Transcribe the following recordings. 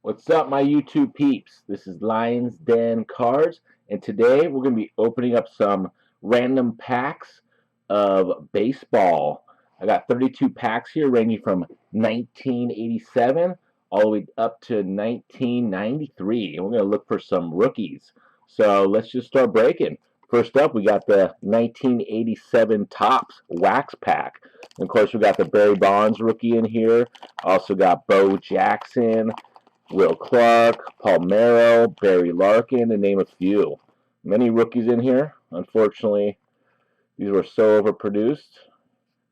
What's up, my YouTube peeps? This is Lions Den Cards, and today we're going to be opening up some random packs of baseball. I got 32 packs here, ranging from 1987 all the way up to 1993, and we're going to look for some rookies. So let's just start breaking. First up, we got the 1987 Topps Wax Pack. And of course, we got the Barry Bonds rookie in here. Also got Bo Jackson, Will Clark, Palmeiro, Barry Larkin, to name a few. Many rookies in here. Unfortunately, these were so overproduced,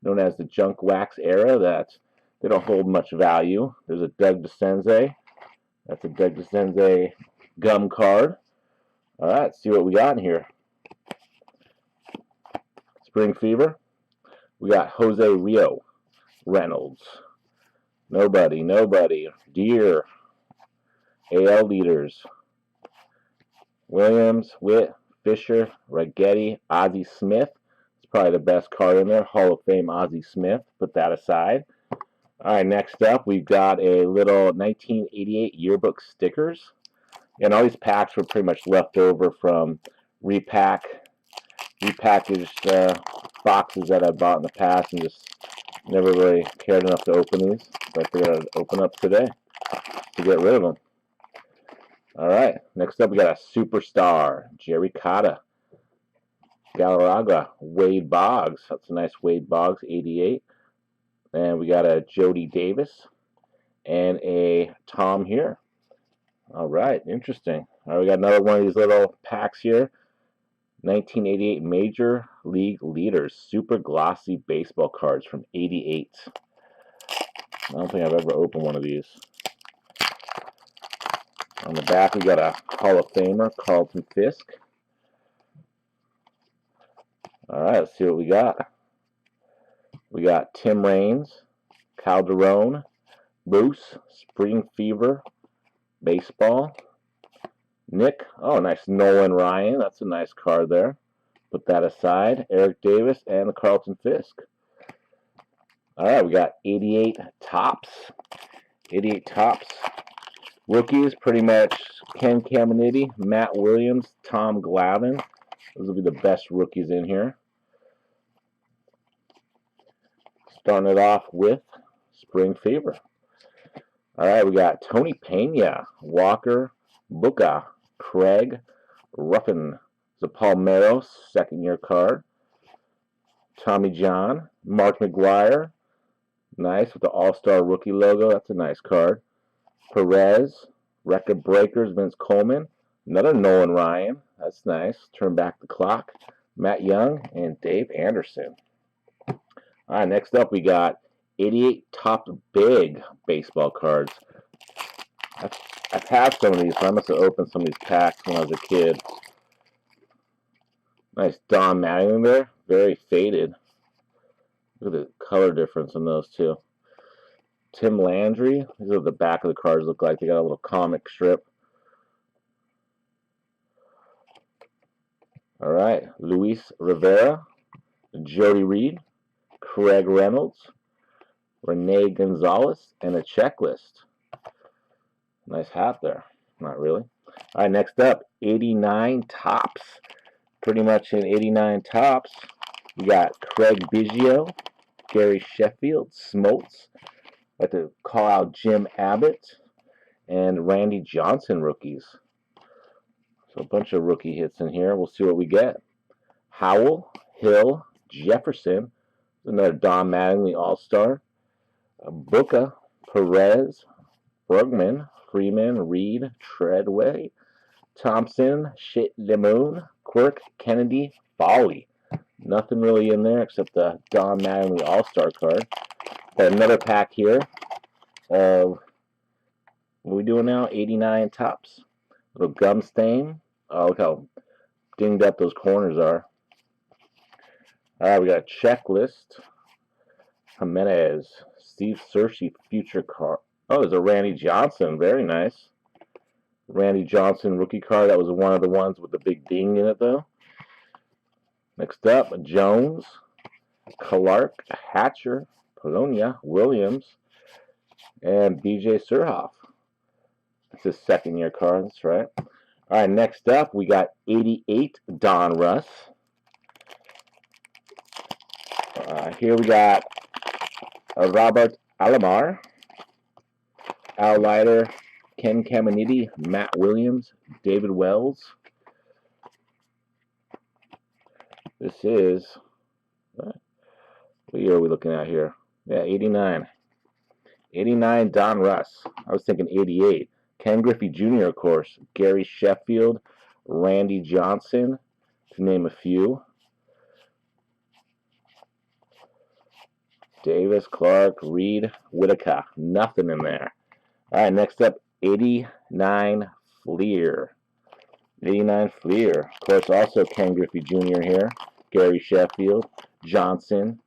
known as the junk wax era, that they don't hold much value. There's a Doug DeCenze. That's a Doug DeCenze gum card. All right, let's see what we got in here. Spring Fever. We got Jose Rio, Reynolds, Nobody, Deer, AL leaders: Williams, Witt, Fisher, Ragetti, Ozzie Smith. It's probably the best card in there. Hall of Fame Ozzie Smith. Put that aside. All right, next up, we've got a little 1988 yearbook stickers. And all these packs were pretty much left over from repackaged boxes that I bought in the past and just never really cared enough to open these. So I figured I'd open up today to get rid of them. All right, next up we got a superstar, Jerry Cotta, Galarraga, Wade Boggs. That's a nice Wade Boggs, 88. And we got a Jody Davis and a Tom here. All right, interesting. All right, we got another one of these little packs here. 1988 Major League Leaders, super glossy baseball cards from 88. I don't think I've ever opened one of these. On the back, we got a Hall of Famer, Carlton Fisk. All right, let's see what we got. We got Tim Raines, Calderon, Moose, Spring Fever, Baseball. Nick, oh, nice Nolan Ryan. That's a nice card there. Put that aside. Eric Davis and the Carlton Fisk. All right, we got 88 Topps. 88 Topps. Rookies, pretty much Ken Caminiti, Matt Williams, Tom Glavine. Those will be the best rookies in here. Starting it off with Spring Fever. All right, we got Tony Pena, Walker, Buca, Craig, Ruffin, the Palmeiro, second-year card. Tommy John, Mark McGwire, nice with the All-Star rookie logo. That's a nice card. Perez, Record Breakers, Vince Coleman, another Nolan Ryan. That's nice. Turn back the clock. Matt Young and Dave Anderson. All right, next up we got 88 Topps Big baseball cards. I've had some of these, so I must have opened some of these packs when I was a kid. Nice Don Mattingly there. Very faded. Look at the color difference in those two. Tim Landry. These are what the back of the cards look like. They got a little comic strip. All right. Luis Rivera, Jody Reed, Craig Reynolds, Rene Gonzalez, and a checklist. Nice hat there. Not really. All right, next up, 89 Topps. Pretty much in 89 Topps, we got Craig Biggio, Gary Sheffield, Smoltz. I'd like to call out Jim Abbott and Randy Johnson rookies. So a bunch of rookie hits in here. We'll see what we get. Howell, Hill, Jefferson, another Don Mattingly All-Star. Buca, Perez, Bergman, Freeman, Reed, Treadway, Thompson, Lemon, Quirk, Kennedy, Foley. Nothing really in there except the Don Mattingly All-Star card. Got another pack here of, what are we doing now? 89 Topps. Little gum stain. Oh, look how dinged up those corners are. All right, we got a checklist. Jimenez, Steve Searcy future card. Oh, there's a Randy Johnson. Very nice. Randy Johnson rookie card. That was one of the ones with the big ding in it, though. Next up, Jones, Clark, Hatcher, Polonia, Williams, and BJ Surhoff. It's his second year card, that's right. All right, next up, we got 88 Don Russ. Here we got Robert Alomar, Al Leiter, Ken Caminiti, Matt Williams, David Wells. This is, what year are we looking at here? Yeah, 89. 89 Don Russ. I was thinking 88. Ken Griffey Jr., of course. Gary Sheffield, Randy Johnson, to name a few. Davis, Clark, Reed, Whitaker. Nothing in there. All right, next up, 89 Fleer. 89 Fleer. Of course, also Ken Griffey Jr. here. Gary Sheffield, Johnson,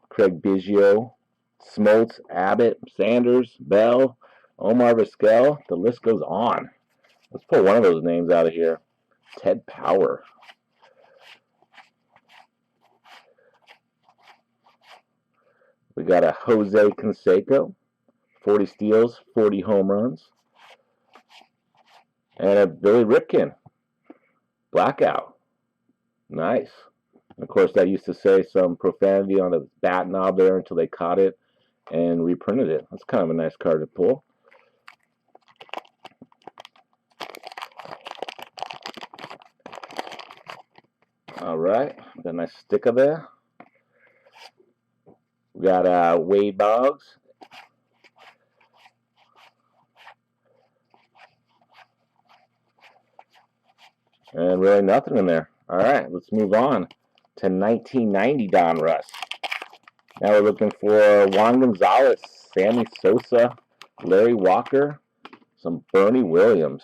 Craig Biggio, Smoltz, Abbott, Sanders, Bell, Omar Vizquel. The list goes on. Let's pull one of those names out of here. Ted Power. We got a Jose Canseco, 40 steals, 40 home runs. And a Billy Ripken, blackout. Nice. And of course, that used to say some profanity on the bat knob there until they caught it and reprinted it. That's kind of a nice card to pull. All right, got a nice sticker there. We got Wade Boggs. And really nothing in there. All right, let's move on to 1990 Don Russ. Now we're looking for Juan Gonzalez, Sammy Sosa, Larry Walker, some Bernie Williams.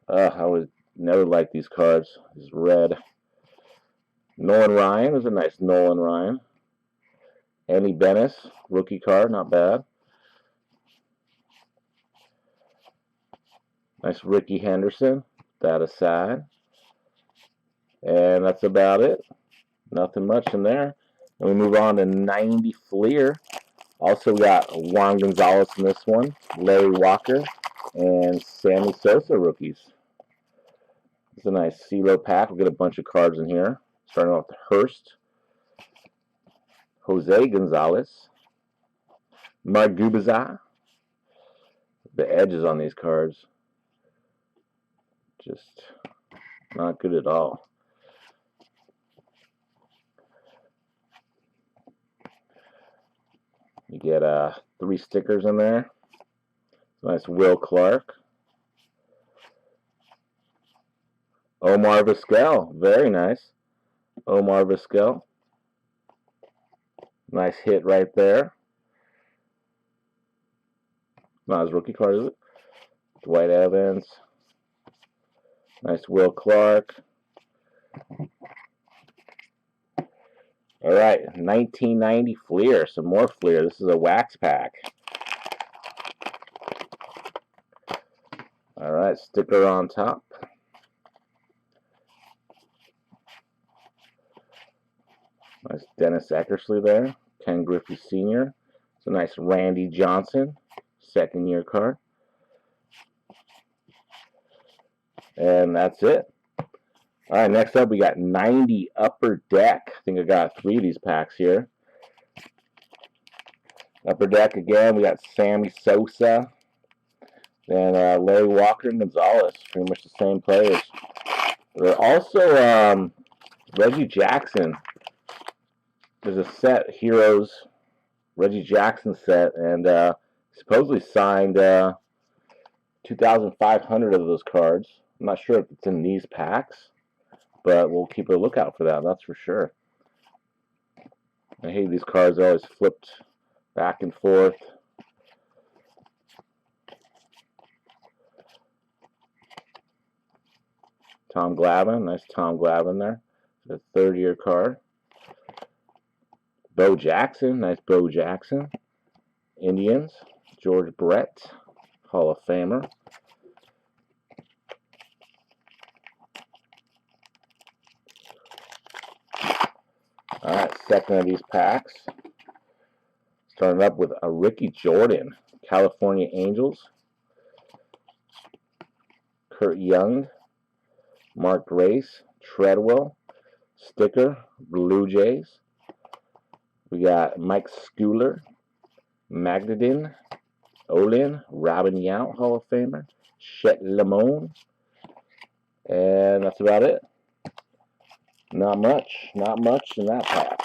I would never like these cards. It's red. Nolan Ryan was a nice Nolan Ryan. Andy Bennis, rookie card, not bad. Nice Ricky Henderson, that aside. And that's about it. Nothing much in there. And we move on to 90 Fleer. Also got Juan Gonzalez in this one, Larry Walker, and Sammy Sosa rookies. It's a nice CeeLo pack. We'll get a bunch of cards in here. Starting off with Hurst, Jose Gonzalez, Mark Gubicza. The edges on these cards, just not good at all. You get 3 stickers in there. Nice Will Clark. Omar Vizquel, very nice. Omar Vizquel. Nice hit right there. Not his rookie card, is it? Dwight Evans. Nice Will Clark. All right, 1990 Fleer. Some more Fleer. This is a wax pack. All right, sticker on top. Nice Dennis Eckersley there. Ken Griffey Sr. It's a nice Randy Johnson, second year card. And that's it. All right, next up we got 90 Upper Deck. I think I got 3 of these packs here. Upper Deck again, we got Sammy Sosa. Then Larry Walker and Gonzalez, pretty much the same players. There are also Reggie Jackson. There's a set, Heroes, Reggie Jackson set, and supposedly signed 2,500 of those cards. I'm not sure if it's in these packs, but we'll keep a lookout for that, that's for sure. I hate these cards, they're always flipped back and forth. Tom Glavine, nice Tom Glavine there. The 3rd-year card. Bo Jackson, nice Bo Jackson. Indians, George Brett, Hall of Famer. Alright, second of these packs. Starting up with a Ricky Jordan, California Angels. Kurt Young, Mark Grace, Treadwell, sticker, Blue Jays. We got Mike Schooler, Magdadin, Olin, Robin Yount, Hall of Famer, Chet Lemon, and that's about it. Not much in that pack.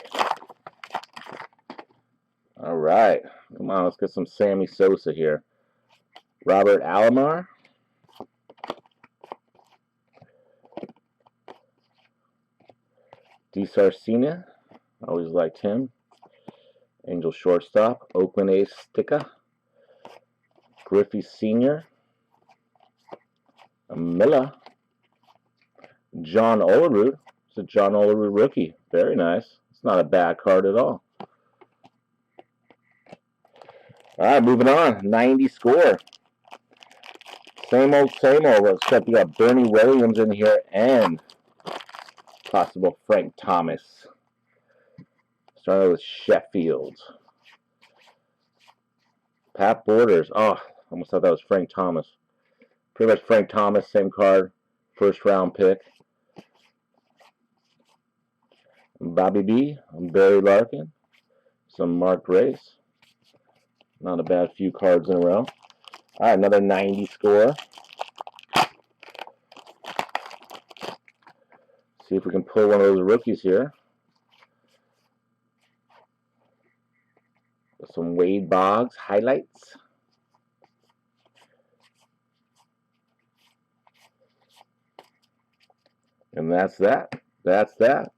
All right, come on, let's get some Sammy Sosa here. Robert Alomar, DeSarcina, always liked him. Angel shortstop, Oakland A's sticker. Griffey Sr., Miller, John Olerud. It's a John Olerud rookie. Very nice. It's not a bad card at all. All right, moving on. 90 score. Same old, except we got Bernie Williams in here and possible Frank Thomas. Starting with Sheffield. Pat Borders. Oh, almost thought that was Frank Thomas. Pretty much Frank Thomas, same card. First round pick. Bobby B. Barry Larkin. Some Mark Grace. Not a bad few cards in a row. All right, another 90 score. See if we can pull one of those rookies here. Some Wade Boggs highlights. And that's that. That's that.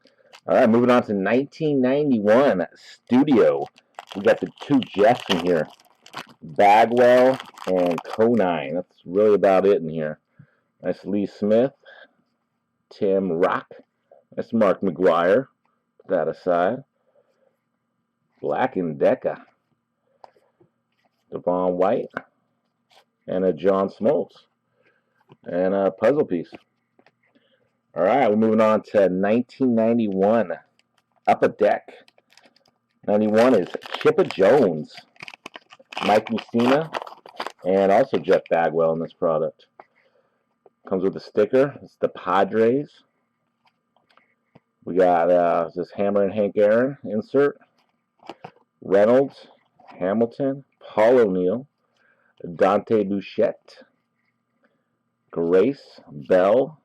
All right, moving on to 1991 Studio. We got the two Jeffs in here. Bagwell and Conine. That's really about it in here. Nice Lee Smith. Tim Rock. That's Mark McGuire. Put that aside. Black and Deca. Devon White. And a John Smoltz. And a puzzle piece. All right, we're moving on to 1991. Upper Deck. 91 is Chipper Jones. Mike Mussina. And also Jeff Bagwell in this product. Comes with a sticker. It's the Padres. We got this Hammer and Hank Aaron insert. Reynolds, Hamilton, Paul O'Neill, Dante Bichette, Grace, Bell,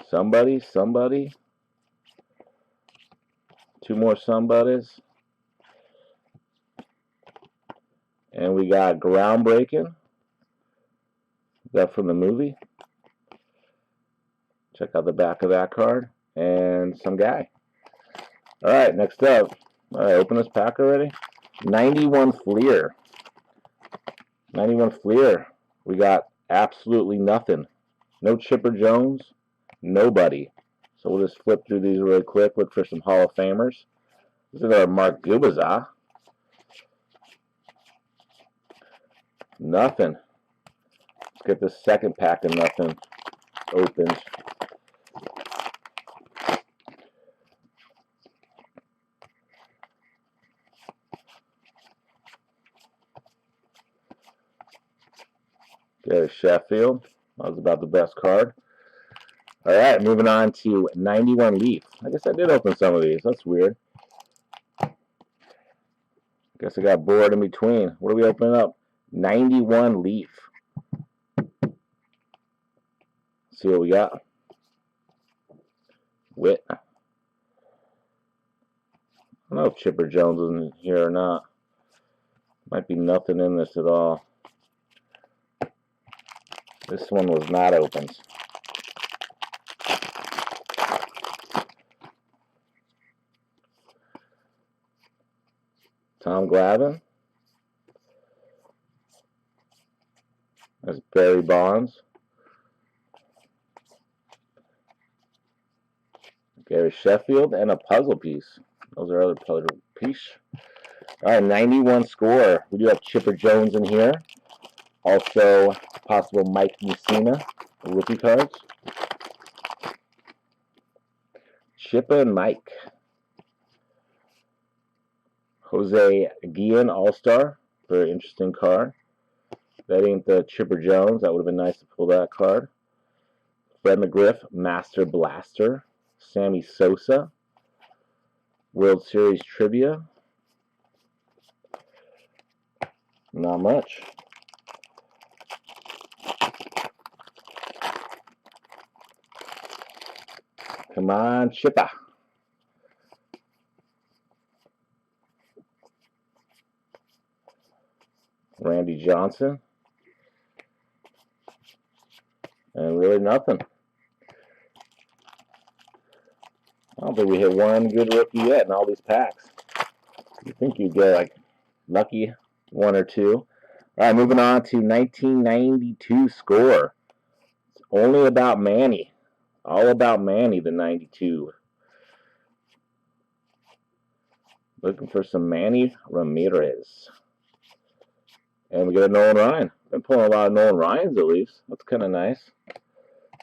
somebody, two more somebodies, and we got Groundbreaking. That from the movie. Check out the back of that card. And some guy. Alright, next up. Alright, open this pack already. 91 Fleer. 91 Fleer. We got absolutely nothing. No Chipper Jones. Nobody. So we'll just flip through these really quick. Look for some Hall of Famers. This is our Mark Gubicza. Nothing. Let's get the second pack of nothing opened. There's Sheffield. That was about the best card. Alright, moving on to 91 Leaf. I guess I did open some of these. That's weird. Guess I got bored in between. What are we opening up? 91 Leaf. See what we got. Witt. I don't know if Chipper Jones is in here or not. Might be nothing in this at all. This one was not opened. Tom Glavine. That's Barry Bonds. Gary Sheffield and a puzzle piece. Those are other puzzle piece. Alright, 91 score. We do have Chipper Jones in here. Also, possible Mike Mussina rookie cards. Chipper and Mike. Jose Guillen All-Star. Very interesting card. That ain't the Chipper Jones. That would have been nice to pull that card. Fred McGriff, Master Blaster. Sammy Sosa, World Series Trivia. Not much. Come on, Chipper. Randy Johnson. And really nothing. I don't think we hit one good rookie yet in all these packs. You think you'd get like lucky one or two. All right, moving on to 1992 score. It's only about Manny. All about Manny, the 92. Looking for some Manny Ramirez. And we get a Nolan Ryan. Been pulling a lot of Nolan Ryans at least. That's kind of nice.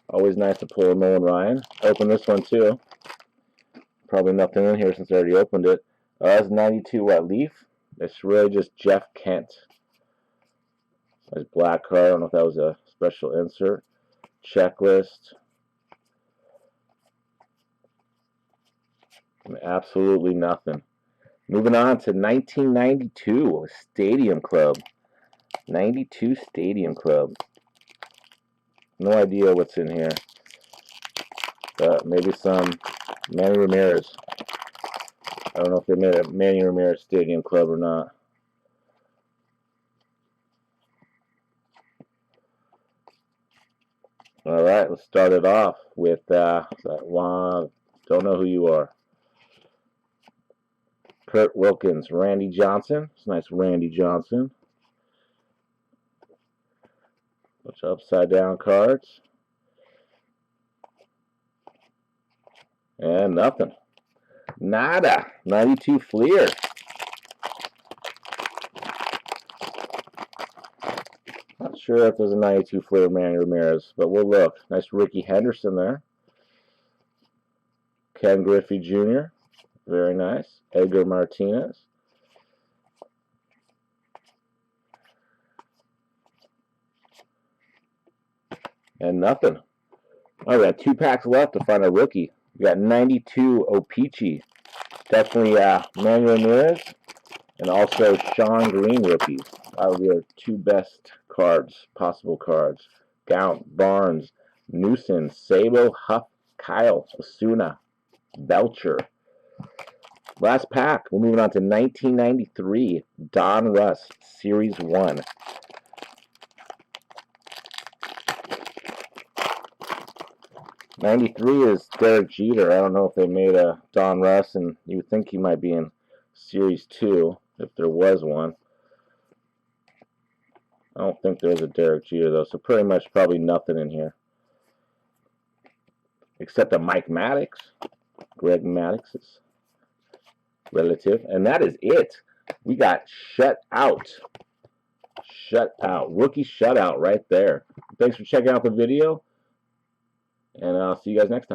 Always nice to pull a Nolan Ryan. Open this one too. Probably nothing in here since I already opened it. That's 92 what, Leaf? It's really just Jeff Kent. Nice black card. I don't know if that was a special insert. Checklist. Absolutely nothing. Moving on to 1992 Stadium Club. 92 Stadium Club. No idea what's in here. But maybe some Manny Ramirez. I don't know if they made a Manny Ramirez Stadium Club or not. All right, let's start it off with that one. Don't know who you are. Kurt Wilkins, Randy Johnson. It's nice Randy Johnson. Bunch of upside down cards. And nothing. Nada. 92 Fleer. Not sure if there's a 92 Fleer Manny Ramirez, but we'll look. Nice Ricky Henderson there. Ken Griffey Jr. Very nice. Edgar Martinez. And nothing. Oh, we got 2 packs left to find a rookie. We got 92 Opeachy. Definitely Manny Ramirez and also Sean Green rookies. That would be our 2 best cards, possible cards. Gaunt, Barnes, Newsom, Sabo, Huff, Kyle, Osuna, Belcher. Last pack. We're moving on to 1993 Don Russ Series 1. '93 is Derek Jeter. I don't know if they made a Don Russ, and you would think he might be in Series 2 if there was one. I don't think there's a Derek Jeter though, so pretty much probably nothing in here. Except a Mike Maddox. Greg Maddox's relative. And that is it. We got shut out. Shut out. Rookie shutout right there. Thanks for checking out the video. And I'll see you guys next time.